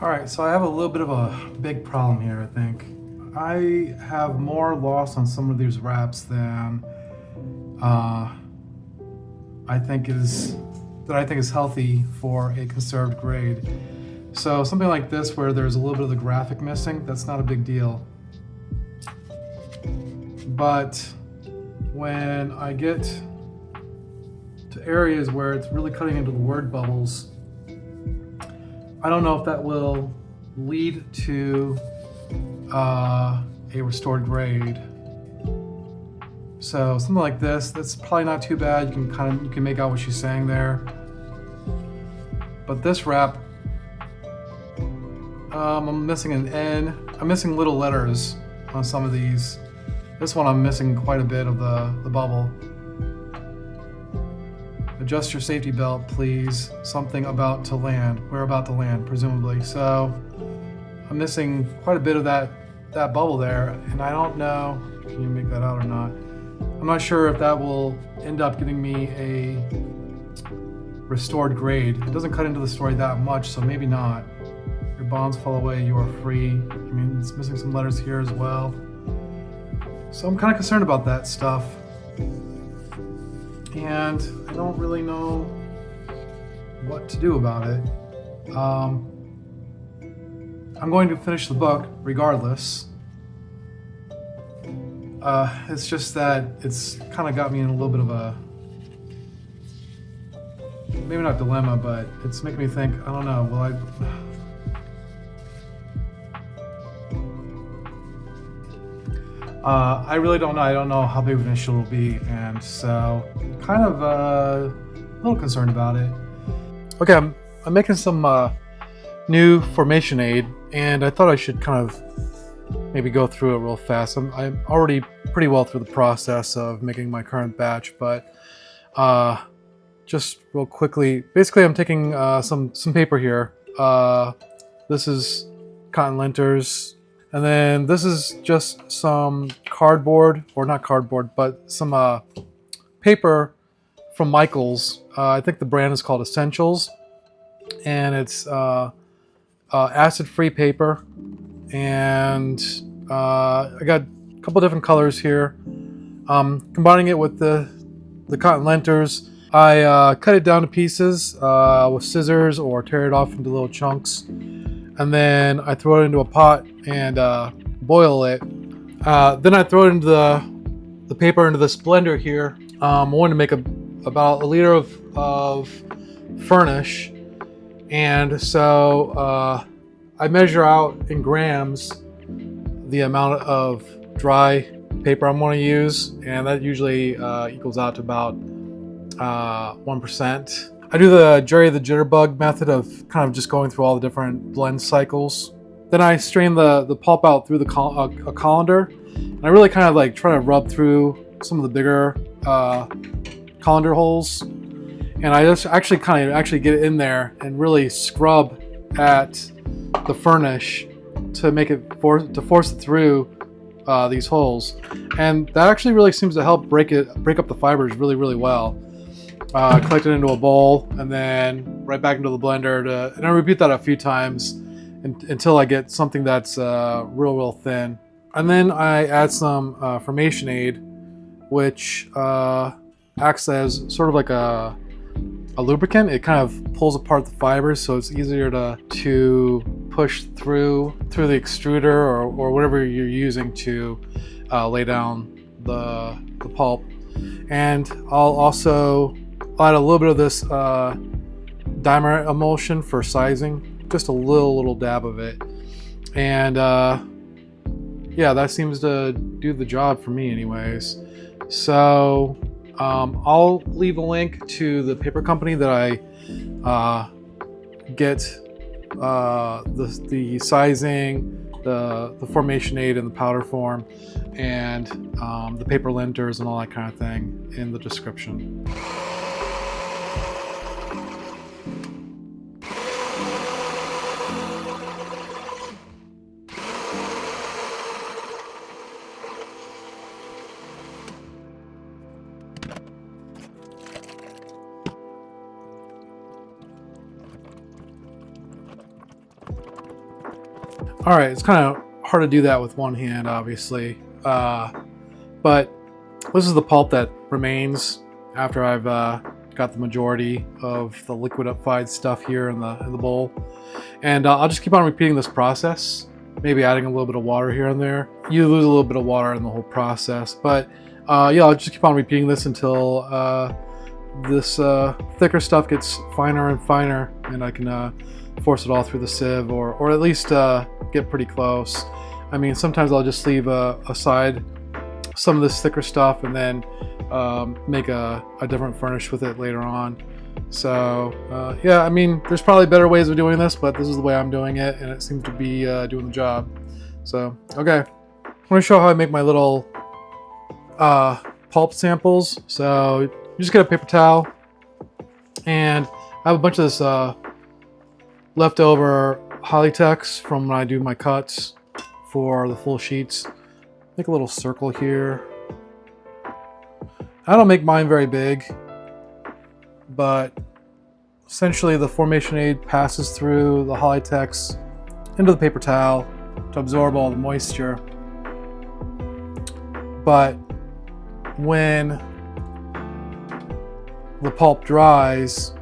Alright, so I have a little bit of a big problem here, I think. I have more loss on some of these wraps than uh, I think is healthy for a conserved grade. So something like this where there's a little bit of the graphic missing, that's not a big deal. But when I get to areas where it's really cutting into the word bubbles, I don't know if that will lead to a restored grade. So something like this, that's probably not too bad. You can make out what she's saying there. But this wrap, I'm missing an N. I'm missing little letters on some of these. This one I'm missing quite a bit of the bubble. Adjust your safety belt, please. Something about to land. We're about to land, presumably. So I'm missing quite a bit of that bubble there, and I don't know. Can you make that out or not? I'm not sure if that will end up giving me a restored grade. It doesn't cut into the story that much, so maybe not. Your bonds fall away. You are free. I mean, it's missing some letters here as well. So I'm kind of concerned about that stuff. And I don't really know what to do about it. I'm going to finish the book regardless. It's just that it's kind of got me in a little bit of a, maybe not dilemma, but it's making me think, I don't know, will I really don't know. I don't know how big of an issue it will be, and so kind of a little concerned about it. Okay, I'm making some new formation aid, and I thought I should kind of maybe go through it real fast. I'm already pretty well through the process of making my current batch, but just real quickly, basically I'm taking some paper here. This is cotton linters. And then this is just some cardboard, or not cardboard, but some paper from Michaels. I think the brand is called Essentials, and it's acid-free paper. And I got a couple different colors here. Combining it with the cotton linters, I cut it down to pieces with scissors or tear it off into little chunks. And then I throw it into a pot and boil it. Then I throw it into the paper into this blender here. I want to make about a liter of furnish, and so I measure out in grams the amount of dry paper I'm going to use, and that usually equals out to about 1%. I do the Jerry the Jitterbug method of kind of just going through all the different blend cycles. Then I strain the pulp out through a colander. And I really kind of like try to rub through some of the bigger colander holes. And I just actually get it in there and really scrub at the furnish to make it to force it through these holes. And that actually really seems to help break up the fibers really, really well. Collect it into a bowl and then right back into the blender and I repeat that a few times until I get something that's real thin. And then I add some formation aid, which acts as sort of like a lubricant. It kind of pulls apart the fibers, so it's easier to push through the extruder or whatever you're using to lay down the pulp. And I'll also add a little bit of this dimer emulsion for sizing, just a little dab of it, and yeah, that seems to do the job for me anyways. So I'll leave a link to the paper company that I get the sizing, the formation aid in the powder form, and the paper linters and all that kind of thing in the description. All right, it's kind of hard to do that with one hand, obviously, but this is the pulp that remains after I've got the majority of the liquidified stuff here in the bowl, and I'll just keep on repeating this process, maybe adding a little bit of water here and there. You lose a little bit of water in the whole process, but yeah, I'll just keep on repeating this until this thicker stuff gets finer and finer, and I can force it all through the sieve, or at least get pretty close. I mean, sometimes I'll just leave aside some of this thicker stuff and then make a different furnish with it later on. So yeah, I mean, there's probably better ways of doing this, but this is the way I'm doing it, and it seems to be doing the job. So okay, I'm going to show how I make my little pulp samples. So you just get a paper towel, and I have a bunch of this leftover Hollytex from when I do my cuts for the full sheets. Make a little circle here. I don't make mine very big, but essentially the formation aid passes through the Hollytex into the paper towel to absorb all the moisture. But when the pulp dries,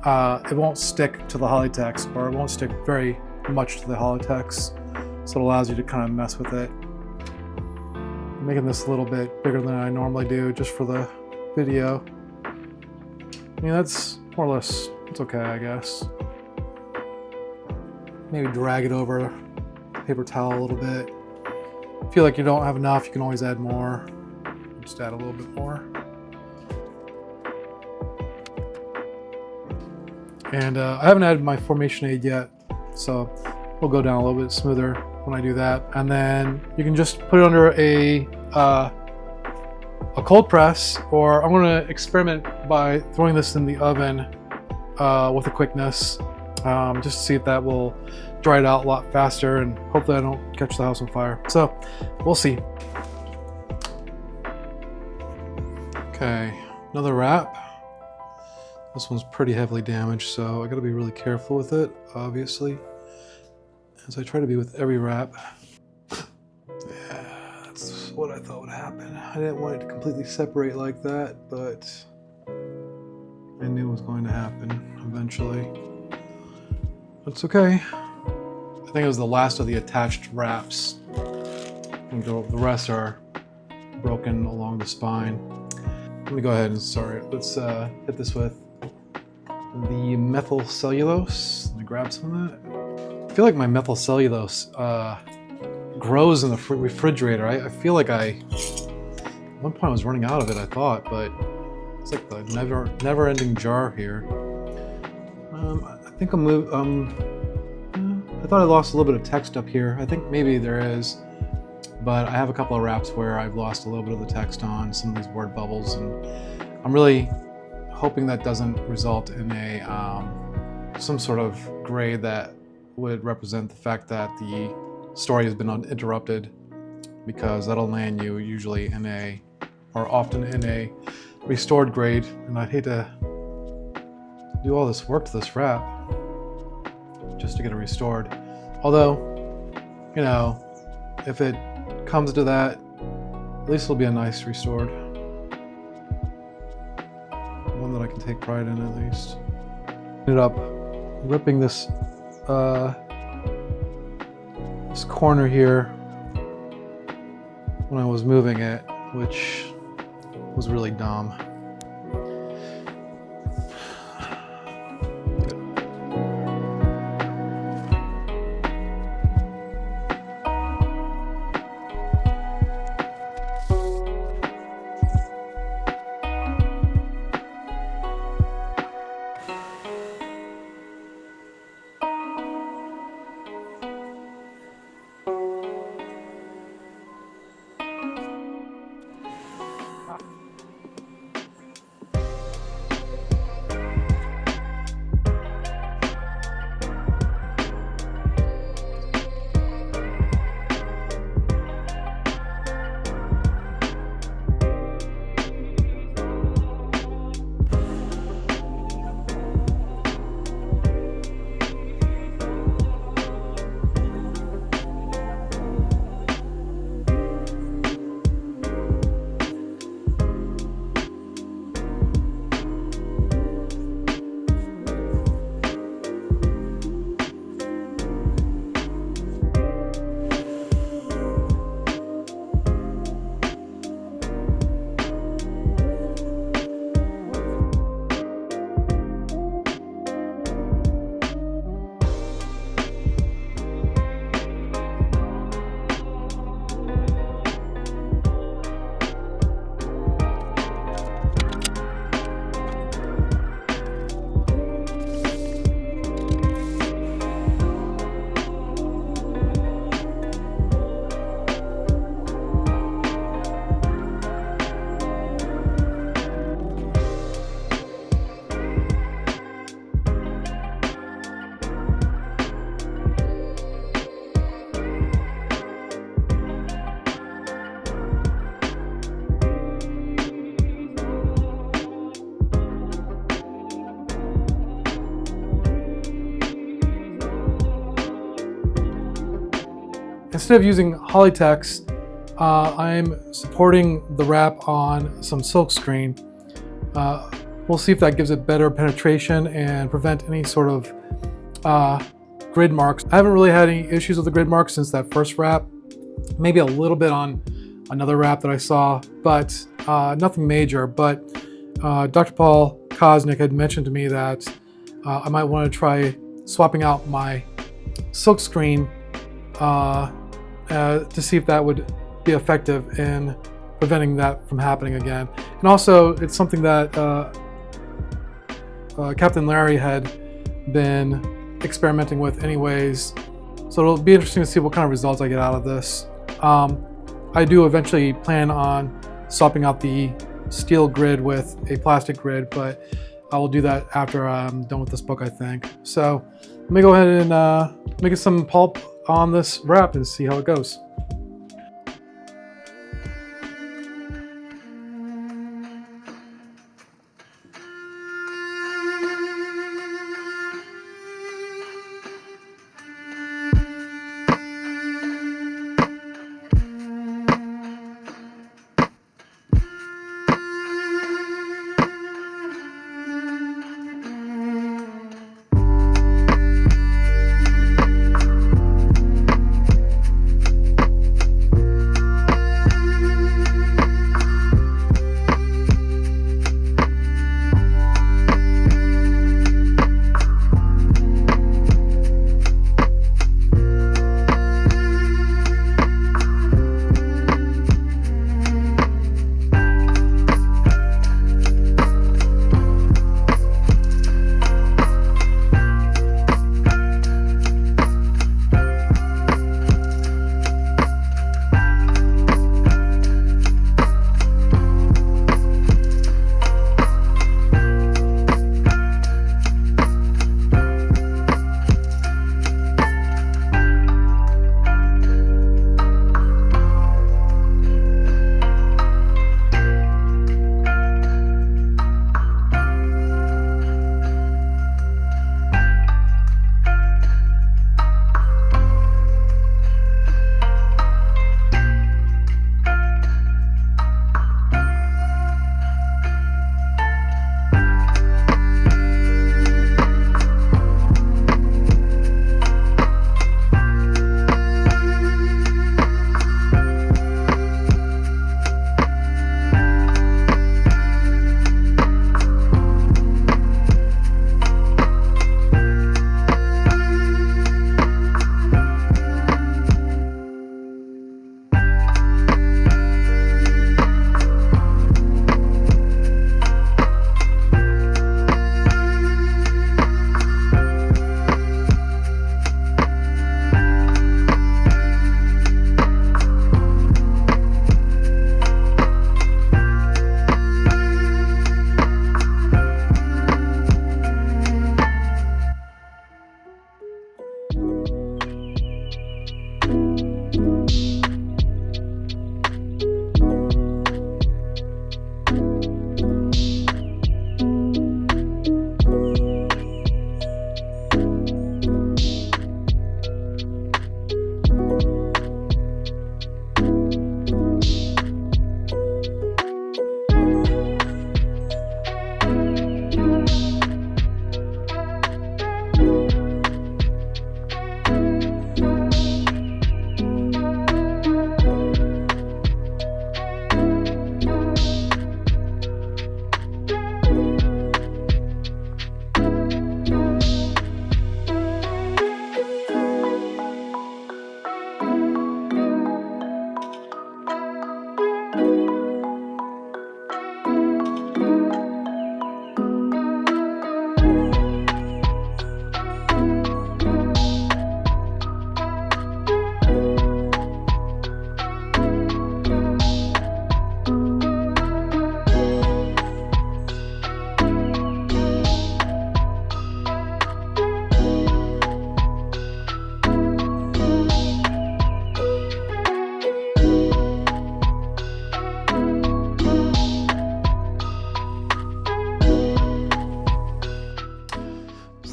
it won't stick to the Hollytex, or it won't stick very much to the Hollytex, so it allows you to kind of mess with it. I'm making this a little bit bigger than I normally do just for the video. I mean, that's more or less, it's okay, I guess. Maybe drag it over paper towel a little bit. If you feel like you don't have enough, you can always add more. Just add a little bit more. And I haven't added my formation aid yet, so we'll go down a little bit smoother when I do that. And then you can just put it under a cold press, or I'm going to experiment by throwing this in the oven with a quickness, just to see if that will dry it out a lot faster, and hopefully I don't catch the house on fire. So we'll see. Okay, another wrap. This one's pretty heavily damaged, so I gotta be really careful with it, obviously, as I try to be with every wrap. Yeah, that's what I thought would happen. I didn't want it to completely separate like that, but I knew it was going to happen eventually. That's okay. I think it was the last of the attached wraps. And the rest are broken along the spine. Let me go ahead and let's hit this with the methyl cellulose. Let me grab some of that. I feel like my methyl cellulose grows in the refrigerator. I feel like at one point I was running out of it, I thought, but it's like the never-ending jar here. I think I thought I lost a little bit of text up here. I think maybe there is, but I have a couple of wraps where I've lost a little bit of the text on some of these word bubbles, and I'm really hoping that doesn't result in some sort of grade that would represent the fact that the story has been uninterrupted, because that'll land you usually often in a restored grade, and I'd hate to do all this work to this wrap just to get it restored. Although, you know, if it comes to that, at least it'll be a nice restored one that I can take pride in, at least. Ended up ripping this this corner here when I was moving it, which was really dumb. instead of using Polytext, I'm supporting the wrap on some silkscreen. We'll see if that gives it better penetration and prevent any sort of grid marks. I haven't really had any issues with the grid marks since that first wrap. Maybe a little bit on another wrap that I saw, but nothing major. But Dr. Paul Kosnick had mentioned to me that I might want to try swapping out my silkscreen to see if that would be effective in preventing that from happening again. And also, it's something that Captain Larry had been experimenting with anyways, so it'll be interesting to see what kind of results I get out of this. I do eventually plan on swapping out the steel grid with a plastic grid, but I will do that after I'm done with this book, I think. So let me go ahead and make some pulp on this wrap and see how it goes.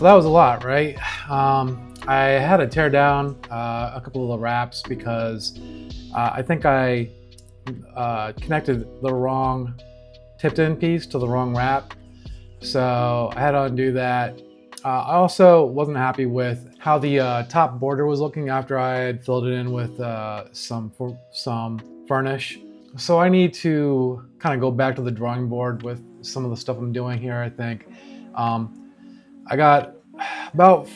So that was a lot, right? I had to tear down a couple of the wraps because I think I connected the wrong tipped-in piece to the wrong wrap. So I had to undo that. I also wasn't happy with how the top border was looking after I had filled it in with some furnish. So I need to kind of go back to the drawing board with some of the stuff I'm doing here, I think. I got about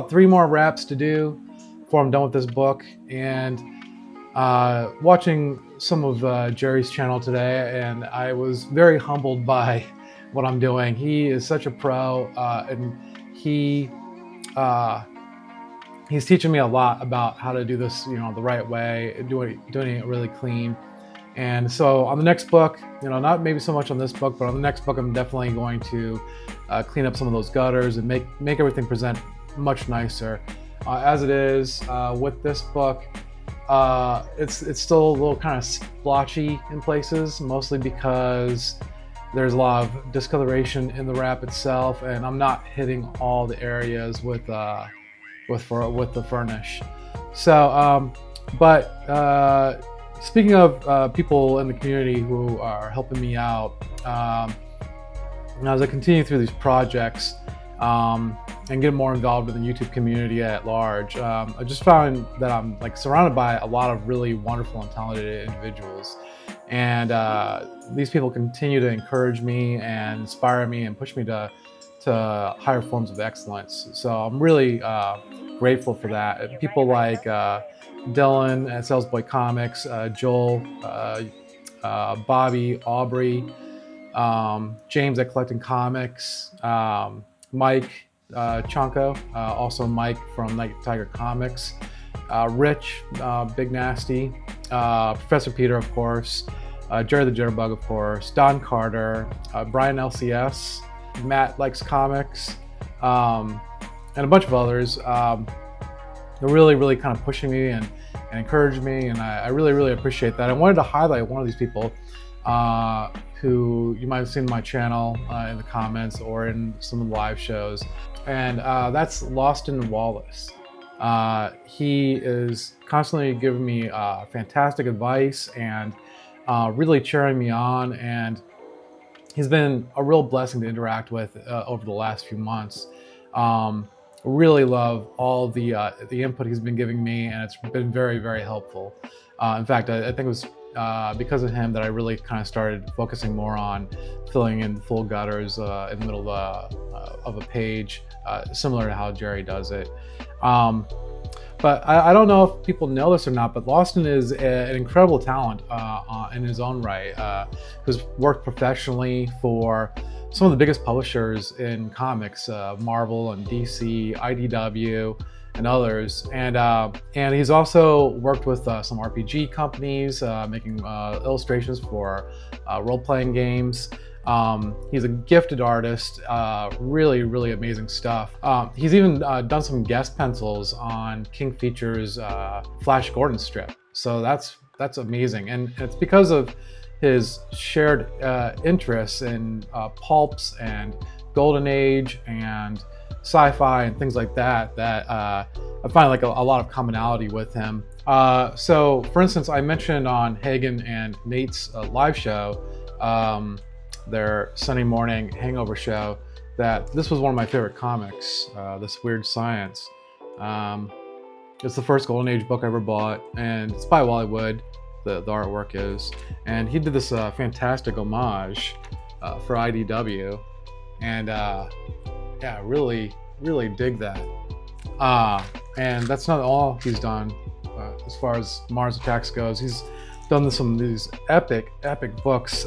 3 more wraps to do before I'm done with this book. And watching some of Jerry's channel today, and I was very humbled by what I'm doing. He is such a pro, and he's teaching me a lot about how to do this, the right way, doing it really clean. And so on the next book, not maybe so much on this book, but on the next book, I'm definitely going to clean up some of those gutters and make everything present much nicer. As it is with this book, it's still a little kind of splotchy in places, mostly because there's a lot of discoloration in the wrap itself, and I'm not hitting all the areas with the furnish. So, speaking of people in the community who are helping me out, as I continue through these projects and get more involved in the YouTube community at large, I just found that I'm surrounded by a lot of really wonderful and talented individuals. And these people continue to encourage me and inspire me and push me to higher forms of excellence. So I'm really grateful for that. People like Dylan at Salesboy Comics, Joel, Bobby, Aubrey, James at Collecting Comics, Mike Chonko, also Mike from Night Tiger Comics, Rich, Big Nasty, Professor Peter, of course, Jerry the Jitterbug, of course, Don Carter, Brian LCS, Matt Likes Comics, and a bunch of others. They're really kind of pushing me and encouraging me, and I really appreciate that. I wanted to highlight one of these people who you might have seen on my channel in the comments or in some of the live shows, and that's Loston Wallace. He is constantly giving me fantastic advice and really cheering me on, and he's been a real blessing to interact with over the last few months. Really love all the input he's been giving me, and it's been very helpful. In fact, I think it was because of him that I really kind of started focusing more on filling in full gutters in the middle of a page, similar to how Jerry does it. But I don't know if people know this or not, but Loston is an incredible talent in his own right, who's worked professionally for some of the biggest publishers in comics, Marvel and DC, IDW, and others. And he's also worked with some RPG companies, making illustrations for role-playing games. He's a gifted artist, really amazing stuff. He's even done some guest pencils on King Features' Flash Gordon strip. So that's amazing. And it's because of his shared interests in pulps and Golden Age and sci-fi and things like that I find a lot of commonality with him. So for instance, I mentioned on Hagen and Nate's live show, their Sunday morning hangover show, that this was one of my favorite comics, this Weird Science. It's the first Golden Age book I ever bought, and it's by Wally Wood, the artwork is. And he did this fantastic homage for IDW, and yeah, really dig that. And that's not all he's done as far as Mars Attacks goes. He's done some of these epic books.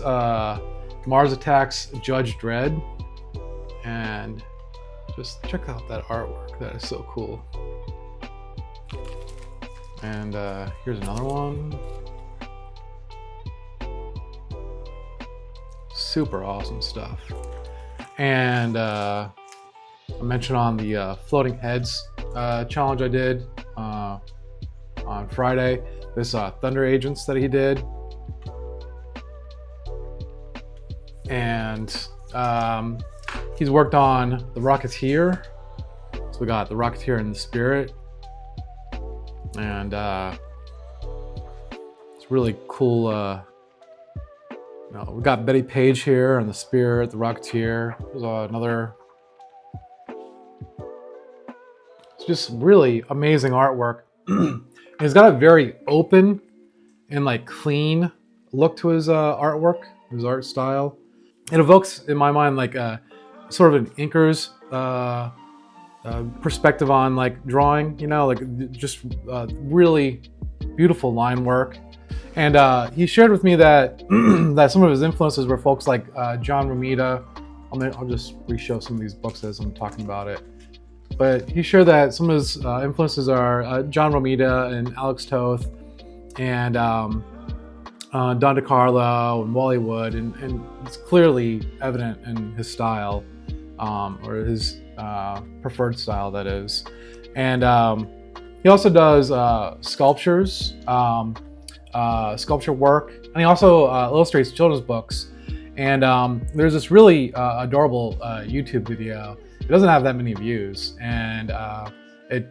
Mars Attacks, Judge Dredd, and just check out that artwork. That is so cool. And here's another one. Super awesome stuff. And I mentioned on the Floating Heads challenge I did on Friday, this Thunder Agents that he did. And he's worked on The Rocketeer. He's we got the Rocketeer and the Spirit, and it's really cool. We got Betty Page here and the Spirit, the Rocketeer. There's another. It's just really amazing artwork. He's got a very open and like clean look to his artwork, his art style. It evokes in my mind like sort of an inker's perspective on like drawing, like just really beautiful line work. And he shared with me that that some of his influences were folks like John Romita. I'll just re-show some of these books as I'm talking about it. But he shared that some of his influences are John Romita and Alex Toth and Don DeCarlo and Wally Wood, and it's clearly evident in his style, or his preferred style, that is. And he also does sculptures, sculpture work, and he also illustrates children's books. And there's this really adorable YouTube video. It doesn't have that many views, and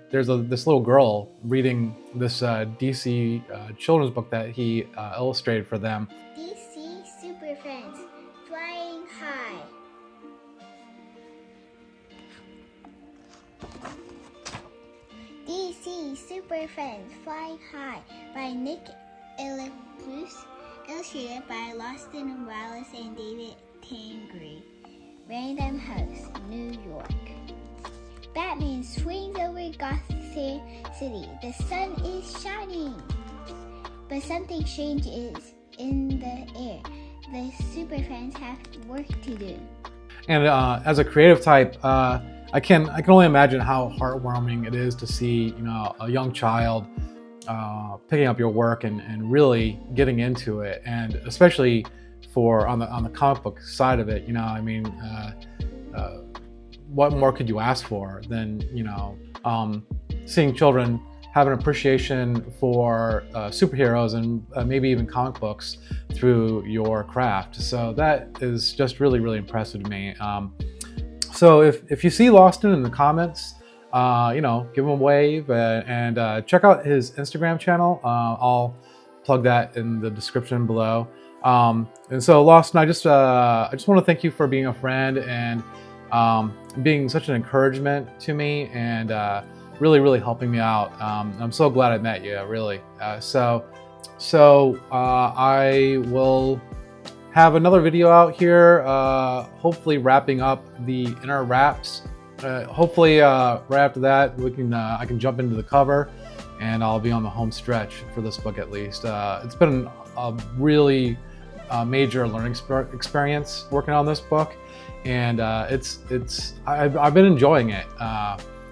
there's this little girl reading this DC children's book that he illustrated for them. DC Super Friends, Flying High. DC Super Friends, Flying High by Nick Illipus, illustrated by Loston Wallace and David Tangri. Random House, New York. Batman swings over Gotham City. The sun is shining. But something strange is in the air. The super friends have work to do. And as a creative type, I can only imagine how heartwarming it is to see a young child picking up your work and really getting into it, and especially for on the comic book side of it. What more could you ask for than seeing children have an appreciation for superheroes and maybe even comic books through your craft. So that is just really, really impressive to me. So if you see Loston in the comments, give him a wave and check out his Instagram channel. I'll plug that in the description below. And so Loston, I just want to thank you for being a friend and being such an encouragement to me, and really, really helping me out. I'm so glad I met you, really. So I will have another video out here, hopefully wrapping up the inner wraps. Hopefully right after that I can jump into the cover, and I'll be on the home stretch for this book at least. It's been a really major learning experience working on this book, and I've been enjoying it.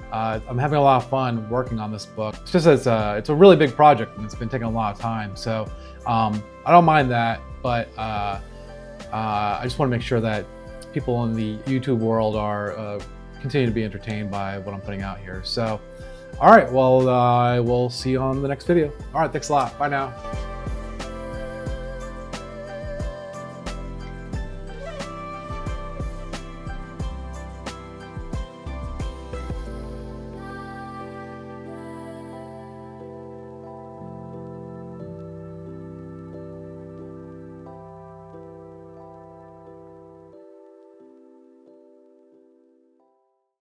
I'm having a lot of fun working on this book. It's just it's a really big project, and it's been taking a lot of time. So I don't mind that, but I just want to make sure that people in the YouTube world are continue to be entertained by what I'm putting out here. So, all right, well, I will see you on the next video. All right, thanks a lot. Bye now.